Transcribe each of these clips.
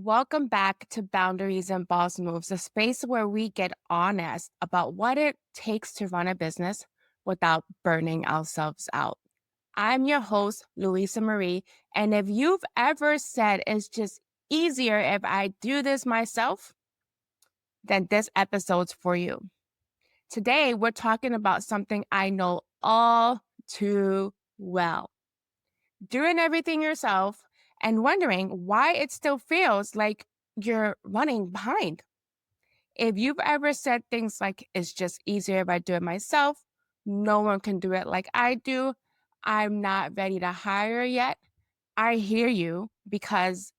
Welcome back to Boundaries and Boss Moves, a space where we get honest about what it takes to run a business without burning ourselves out. I'm your host, Louisa Marie, and if you've ever said it's just easier if I do this myself, then this episode's for you. Today, we're talking about something I know all too well. Doing everything yourself and wondering why it still feels like you're running behind. If you've ever said things like, it's just easier if I do it myself, no one can do it like I do, I'm not ready to hire yet, I hear you because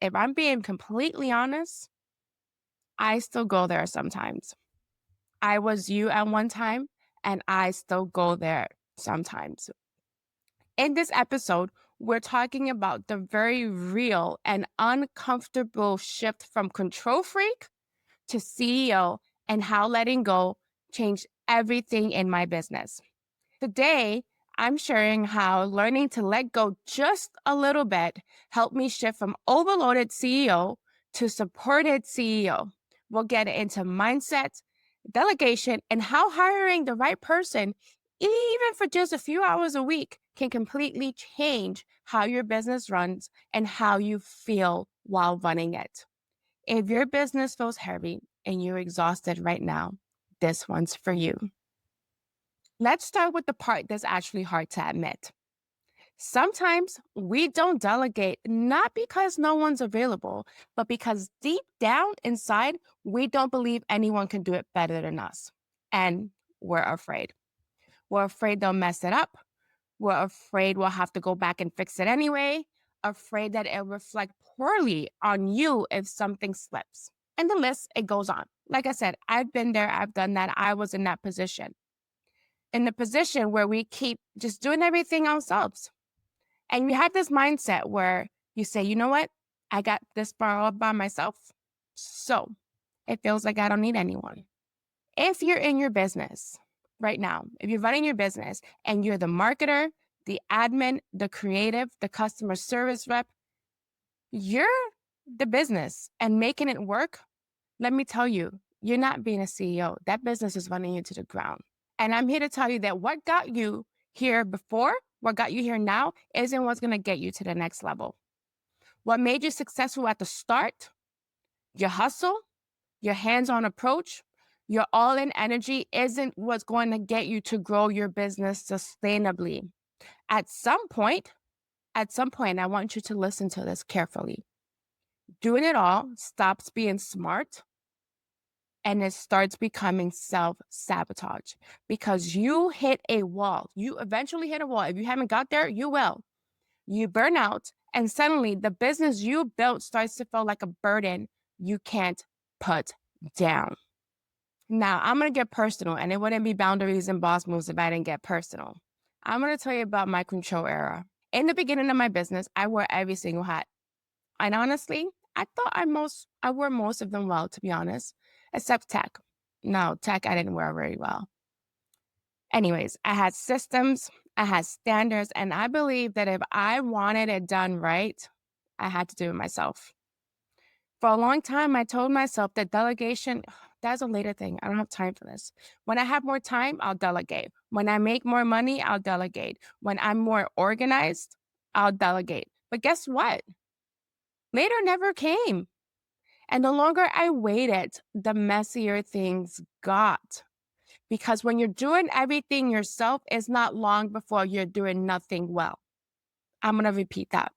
if I'm being completely honest, I still go there sometimes. I was you at one time and I still go there sometimes. In this episode, we're talking about the very real and uncomfortable shift from control freak to CEO and how letting go changed everything in my business. Today, I'm sharing how learning to let go just a little bit helped me shift from overloaded CEO to supported CEO. We'll get into mindset, delegation, and how hiring the right person, even for just a few hours a week, can completely change how your business runs and how you feel while running it. If your business feels heavy and you're exhausted right now, this one's for you. Let's start with the part that's actually hard to admit. Sometimes we don't delegate not because no one's available, but because deep down inside, we don't believe anyone can do it better than us. And we're afraid. We're afraid they'll mess it up. We're afraid we'll have to go back and fix it anyway. Afraid that it'll reflect poorly on you if something slips. And the list, it goes on. Like I said, I've been there, I've done that. I was in that position. In the position where we keep just doing everything ourselves. And you have this mindset where you say, you know what? I got this far all by myself. So it feels like I don't need anyone. If you're in your business right now, if you're running your business and you're the marketer, the admin, the creative, the customer service rep, you're the business and making it work. Let me tell you, you're not being a CEO. That business is running you to the ground. And I'm here to tell you that what got you here before, what got you here now, isn't what's going to get you to the next level. What made you successful at the start, your hustle, your hands-on approach, your all-in energy isn't what's going to get you to grow your business sustainably. At some point, I want you to listen to this carefully. Doing it all stops being smart and it starts becoming self-sabotage because you hit a wall. You eventually hit a wall. If you haven't got there, you will. You burn out, and suddenly the business you built starts to feel like a burden you can't put down. Now, I'm going to get personal, and it wouldn't be boundaries and boss moves if I didn't get personal. I'm going to tell you about my control era. In the beginning of my business, I wore every single hat. And honestly, I thought I wore most of them well, to be honest, except tech. No, tech I didn't wear very well. Anyways, I had systems, I had standards, and I believe that if I wanted it done right, I had to do it myself. For a long time, I told myself that delegation, that's a later thing. I don't have time for this. When I have more time, I'll delegate. When I make more money, I'll delegate. When I'm more organized, I'll delegate. But guess what? Later never came. And the longer I waited, the messier things got. Because when you're doing everything yourself, it's not long before you're doing nothing well. I'm going to repeat that.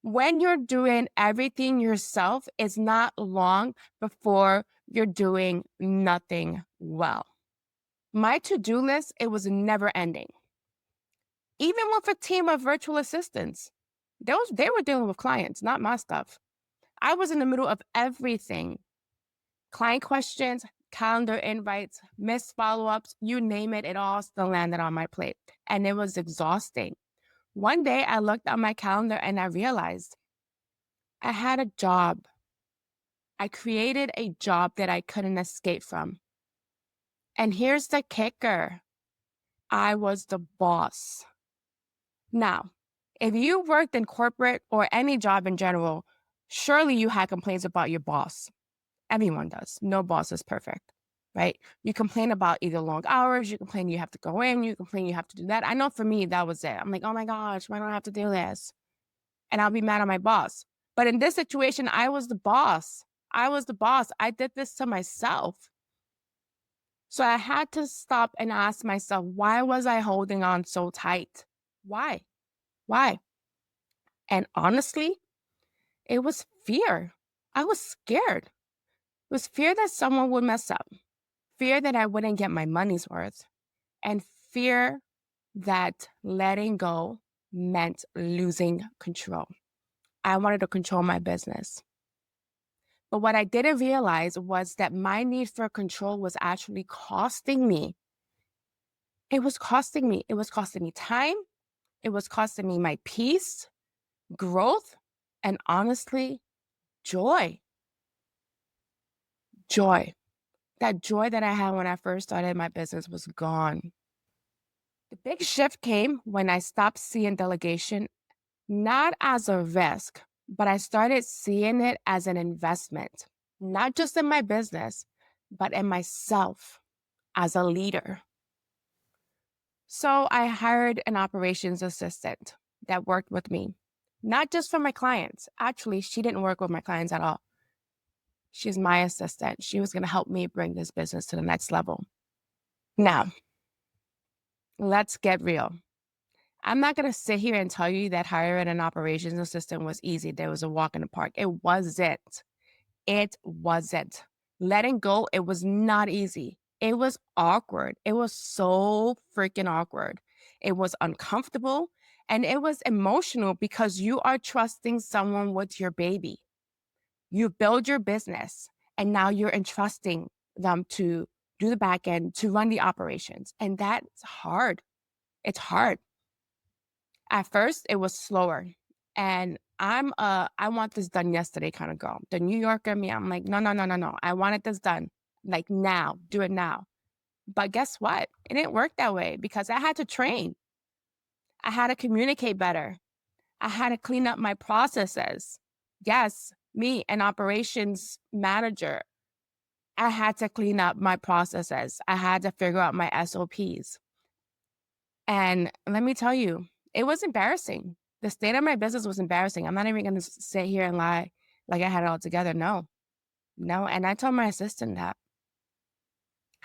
When you're doing everything yourself, it's not long before you're doing nothing well. My to-do list, it was never ending. Even with a team of virtual assistants, they were dealing with clients, not my stuff. I was in the middle of everything. Client questions, calendar invites, missed follow-ups, you name it, it all still landed on my plate. And it was exhausting. One day I looked at my calendar and I realized I had a job. I created a job that I couldn't escape from. And here's the kicker. I was the boss. Now, if you worked in corporate or any job in general, Surely you had complaints about your boss. Everyone does. No boss is perfect, right? You complain about either long hours, you complain you have to go in, you complain you have to do that. I know for me, that was it. I'm like, oh my gosh, why do I have to do this? And I'll be mad at my boss. But in this situation, I was the boss. I was the boss. I did this to myself. So I had to stop and ask myself, why was I holding on so tight? Why? Why? And honestly, it was fear. I was scared. It was fear that someone would mess up, fear that I wouldn't get my money's worth, and fear that letting go meant losing control. I wanted to control my business. But what I didn't realize was that my need for control was actually costing me. It was costing me. It was costing me time. It was costing me my peace, growth, and honestly, joy. Joy. That joy that I had when I first started my business was gone. The big shift came when I stopped seeing delegation not as a risk, but I started seeing it as an investment, not just in my business, but in myself as a leader. So I hired an operations assistant that worked with me, not just for my clients. Actually, she didn't work with my clients at all. She's my assistant. She was going to help me bring this business to the next level. Now, let's get real. I'm not going to sit here and tell you that hiring an operations assistant was easy. There was a walk in the park. It wasn't. It wasn't. Letting go, it was not easy. It was awkward. It was so freaking awkward. It was uncomfortable and it was emotional because you are trusting someone with your baby. You build your business and now you're entrusting them to do the back end, to run the operations. And that's hard. It's hard. At first, it was slower. And I want this done yesterday kind of girl. The New Yorker me, I'm like, no, no, no, no, no. I wanted this done like now, do it now. But guess what? It didn't work that way because I had to train. I had to communicate better. I had to clean up my processes. Yes, me, an operations manager, I had to clean up my processes. I had to figure out my SOPs. And let me tell you, it was embarrassing. The state of my business was embarrassing. I'm not even going to sit here and lie like I had it all together. No, no. And I told my assistant that.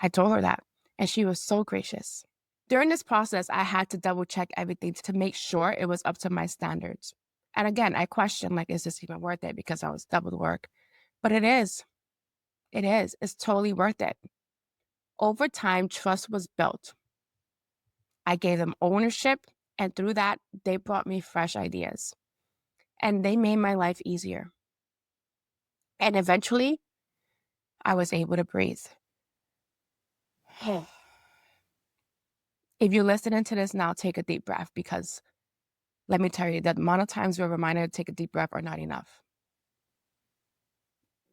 I told her that. And she was so gracious. During this process, I had to double check everything to make sure it was up to my standards. And again, I questioned, like, is this even worth it? Because I was double the work. But it is. It is. It's totally worth it. Over time, trust was built. I gave them ownership, and through that, they brought me fresh ideas. And they made my life easier. And eventually, I was able to breathe. If you're listening to this now, take a deep breath because let me tell you, the amount of times we're reminded to take a deep breath are not enough.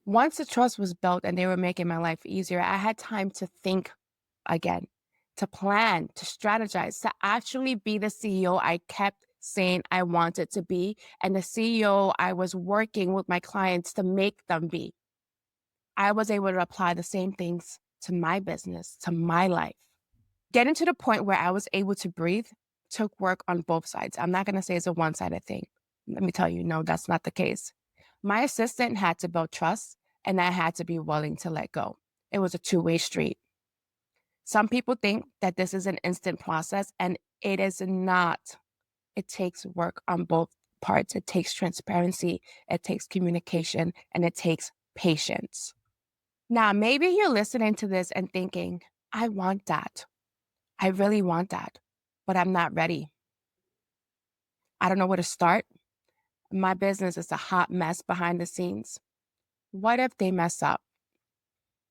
Once the trust was built and they were making my life easier, I had time to think again, to plan, to strategize, to actually be the CEO I kept saying I wanted to be, and the CEO I was working with my clients to make them be. I was able to apply the same things to my business, to my life. Getting to the point where I was able to breathe took work on both sides. I'm not going to say it's a one-sided thing. Let me tell you, no, that's not the case. My assistant had to build trust, and I had to be willing to let go. It was a two-way street. Some people think that this is an instant process, and it is not. It takes work on both parts. It takes transparency, it takes communication, and it takes patience. Now, maybe you're listening to this and thinking, I want that. I really want that, but I'm not ready. I don't know where to start. My business is a hot mess behind the scenes. What if they mess up?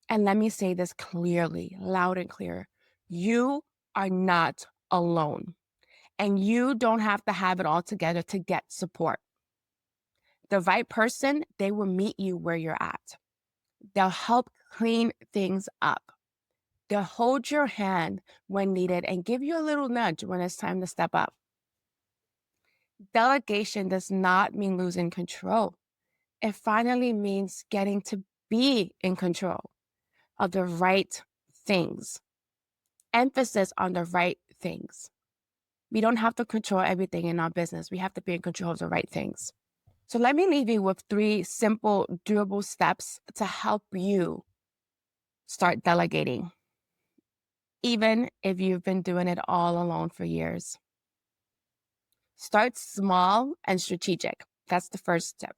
And let me say this clearly, loud and clear. You are not alone, and you don't have to have it all together to get support. The right person, they will meet you where you're at. They'll help clean things up. They'll hold your hand when needed and give you a little nudge when it's time to step up. Delegation does not mean losing control. It finally means getting to be in control of the right things. Emphasis on the right things. We don't have to control everything in our business. We have to be in control of the right things. So let me leave you with 3 simple, doable steps to help you start delegating, even if you've been doing it all alone for years. Start small and strategic. That's the first step.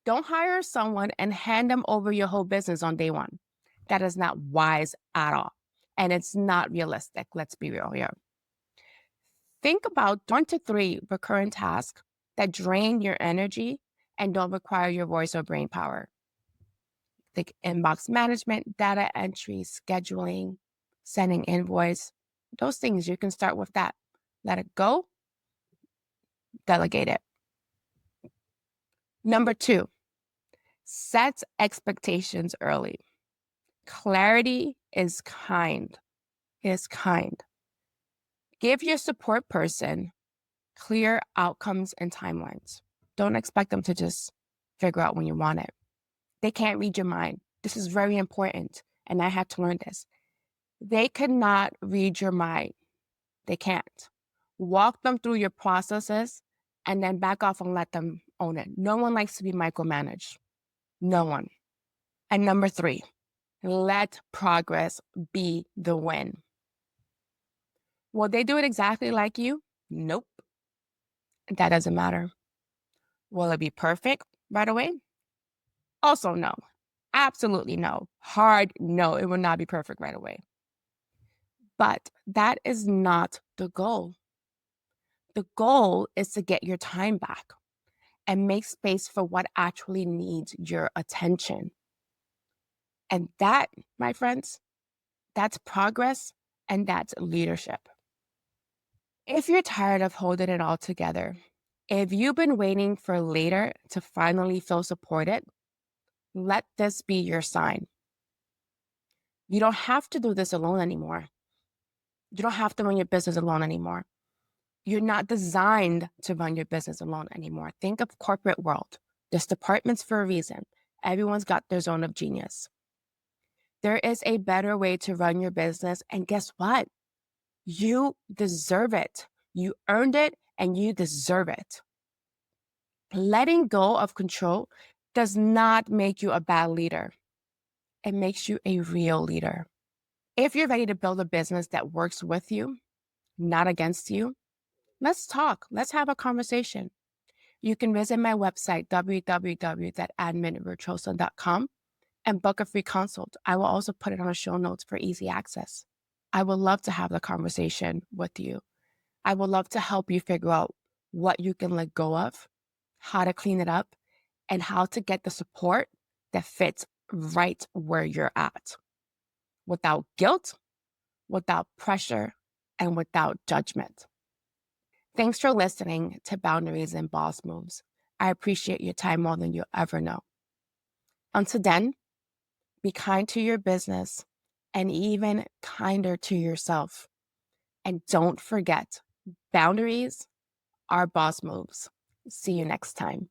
Don't hire someone and hand them over your whole business on day one. That is not wise at all. And it's not realistic. Let's be real here. Think about 1 to 3 recurrent tasks that drain your energy and don't require your voice or brain power. Like inbox management, data entry, scheduling, sending invoice. Those things, you can start with that. Let it go, delegate it. Number 2, set expectations early. Clarity is kind. Is kind. Give your support person clear outcomes and timelines. Don't expect them to just figure out when you want it. They can't read your mind. This is very important. And I had to learn this. They cannot read your mind. They can't. Walk them through your processes and then back off and let them own it. No one likes to be micromanaged. No one. And number 3, let progress be the win. Will they do it exactly like you? Nope. That doesn't matter. Will it be perfect right away? Also, no. Absolutely no. Hard no. It will not be perfect right away. But that is not the goal. The goal is to get your time back and make space for what actually needs your attention. And that, my friends, that's progress and that's leadership. If you're tired of holding it all together, if you've been waiting for later to finally feel supported, let this be your sign. You don't have to do this alone anymore. You don't have to run your business alone anymore. You're not designed to run your business alone anymore. Think of corporate world. There's departments for a reason. Everyone's got their zone of genius. There is a better way to run your business. And guess what? You deserve it. You earned it and you deserve it. Letting go of control does not make you a bad leader. It makes you a real leader. If you're ready to build a business that works with you, not against you, let's talk. Let's have a conversation. You can visit my website, www.adminvirtuosa.com, and book a free consult. I will also put it on the show notes for easy access. I would love to have the conversation with you. I would love to help you figure out what you can let go of, how to clean it up, and how to get the support that fits right where you're at, without guilt, without pressure, and without judgment. Thanks for listening to Boundaries and Boss Moves. I appreciate your time more than you'll ever know. Until then, be kind to your business and even kinder to yourself. And don't forget, boundaries are boss moves. See you next time.